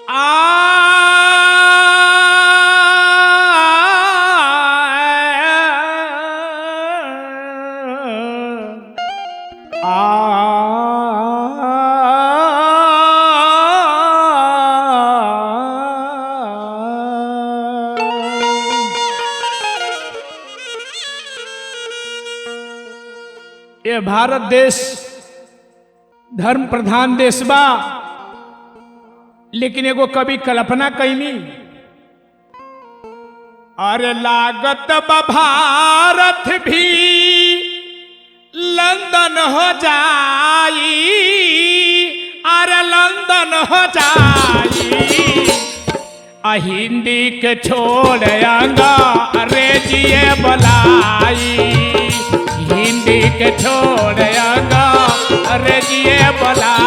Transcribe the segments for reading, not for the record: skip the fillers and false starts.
ये भारत देश धर्म प्रधान देश बा, लेकिन एगो कभी कल्पना कैनी, अरे लागत बा भारत भी लंदन हो जाई, अरे लंदन हो जाई, हिंदी के छोड़ अंग्रेजीए बोलाई, हिंदी के छोड़ अंग्रेजीए बोलाई।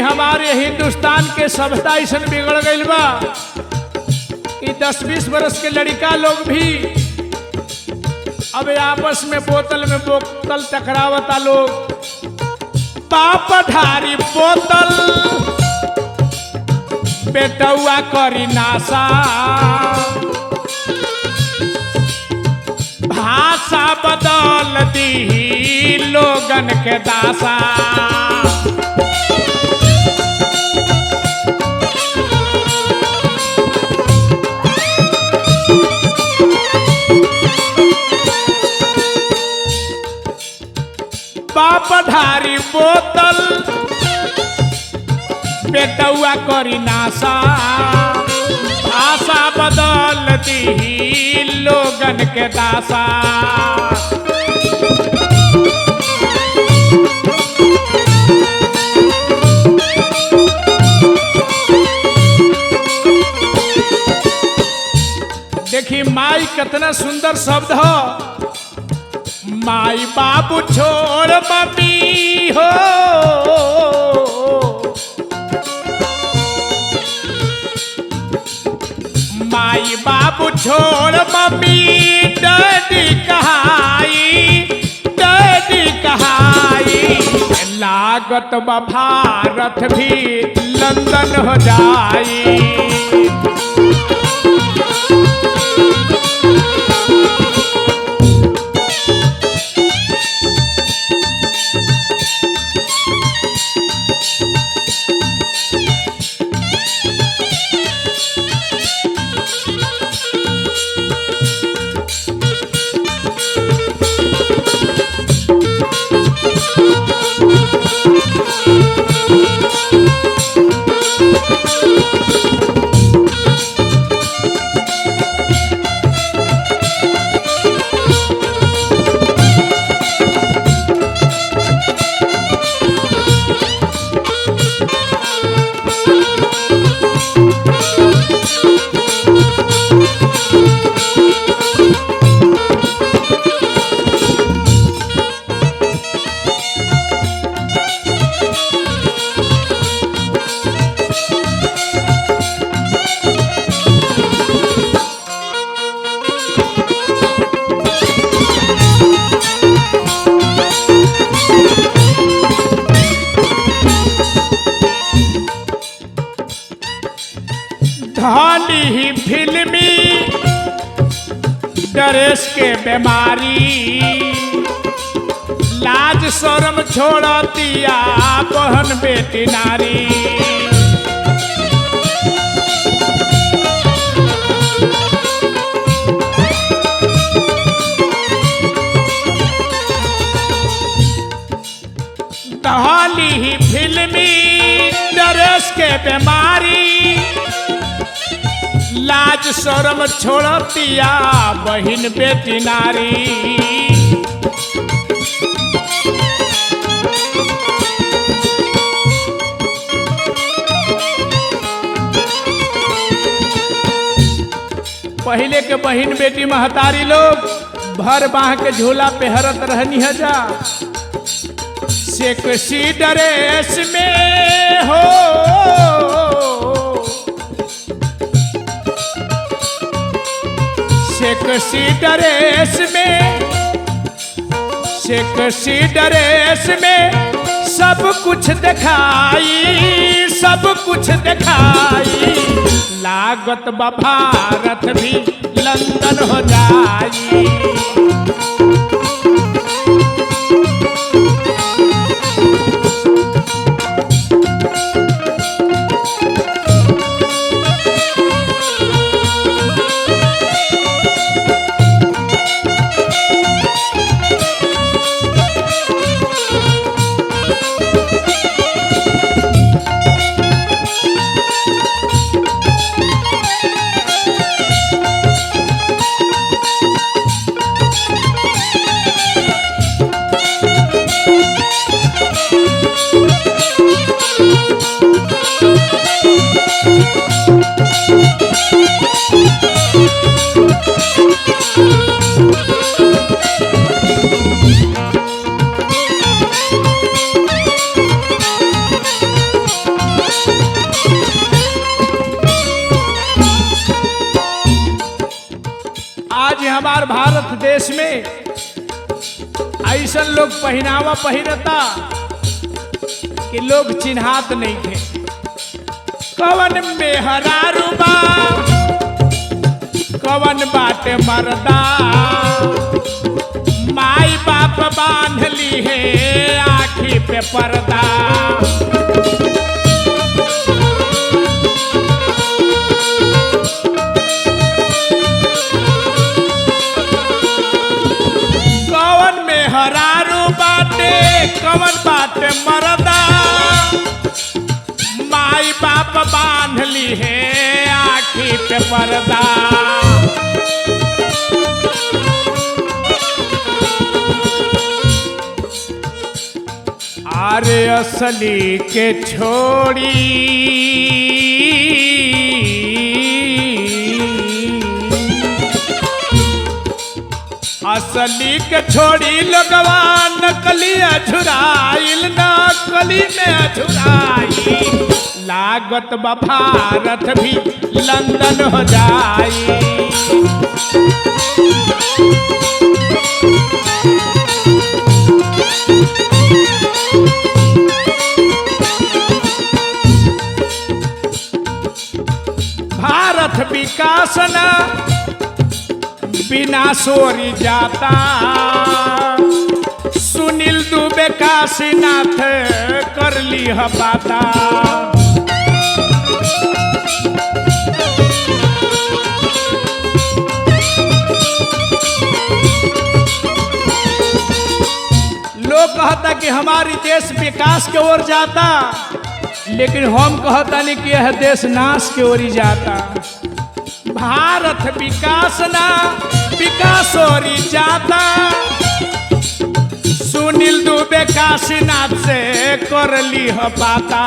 हमारे हिंदुस्तान के सभ्यता ऐसा बिगड़ गई बा कि 10-20 बरस के लड़का लोग भी अब आपस में बोतल टकरावता लोग, पाप ढारी बोतल बेटुआ करी नासा, भाषा बदल दी लोगन के दासा। पाप ढारी बोतल बेटुआ करी नासा, आशा बदल दी लोगन के दासा। देखी माई कितना सुंदर शब्द हो, माई बाबू छोड़ मम्मी हो, माई बाबू छोड़ मम्मी डैडी कहाई, डैडी कहाई, लागत बा भारत भी लंदन हो जाई। धनी ही फिल्मी ड्रेस के बीमारी, लाज शर्म छोड़ दिया बहन बेटी नारी। धौली ही फिल्मी ड्रेस के बीमारी, लाज शरम छोड़तिया बहिन बेटी नारी। पहले के बहिन बेटी महतारी लोग भर बाह के झोला पहरत रहनी है जा, सेक्सी ड्रेस में हो सेक्सी ड्रेस में सब कुछ दिखाई, सब कुछ दिखाई, लागत बा भारत भी लंदन हो जाई। आज हमार भारत देश में ऐसा लोग पहनावा पहिरता कि लोग चिन्हात नहीं थे। कवन मेहरारू बा कवन बाटे मर्दा, माई बाप बांध ली है आँखी पे पर्दा। कवन बाटे मर्दा, माई बाप बांध ली है आँखी पे पर्दा। अरे असली के छोड़ी असली के छोड़ी लगवा नकली अझुराइल, नकली में अझुराई, लागत बा भारत भी लंदन हो जाई। भारत विकास न बिना सोरी जाता, सुनील दुबे काशीनाथ कर ली बाता। लोग कहता कि हमारी देश विकास की ओर जाता, लेकिन हम कहता नहीं कि यह देश नाश की ओर जाता। भारत विकास ना विकास और जाता, सुनील दुबे काशीनाथ से कर ली बाता।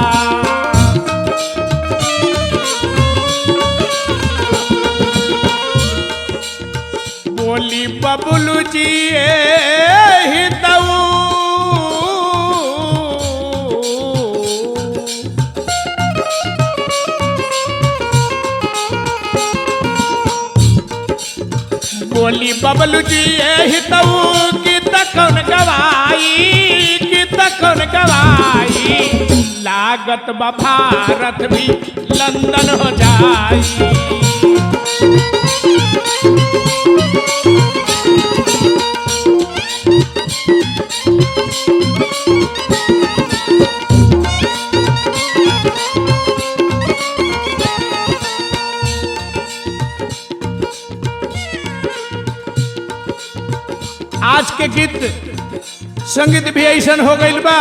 बोली बबलू जी हितऊ, बोली बबलू जी हितऊ की तकन गवाई, की तकन गवाई, लागत बा भारत भी लंदन हो जाई। आज के गीत संगीत भी ऐसा हो गई बा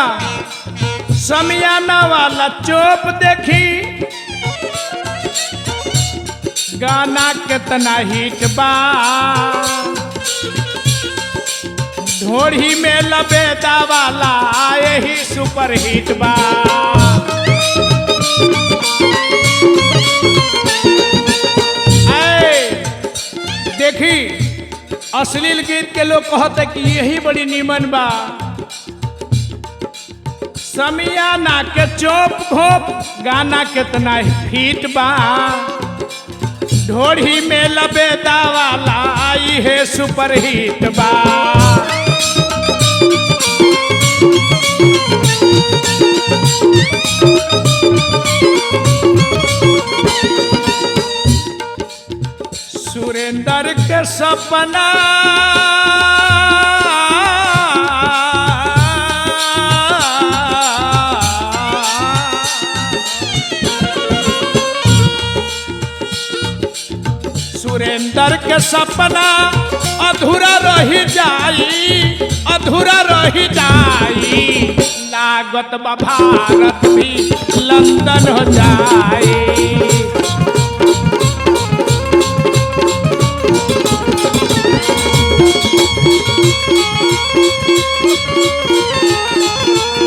समियाना वाला चोप देखी गाना कितना हिट बा ढोढ़ी में लबेदा वाला यही सुपर हिट बा देखी अश्लील गीत के लोग कहते कि यही बड़ी नीमन बा समियाना के चोप घोप गाना कितना हिट बा ढोढ़ी में लबेदा वाला आई है सुपर हिट बा सुरेंद्र के सपना सुरेंद्र के सपना अधूरा रही जाई अधूरा रही जाई लागत बा भारत भी लंदन हो जाई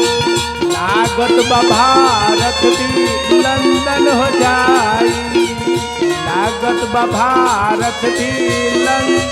लागत बा भारत भी लंदन हो जाई लागत बा भारत भी लंदन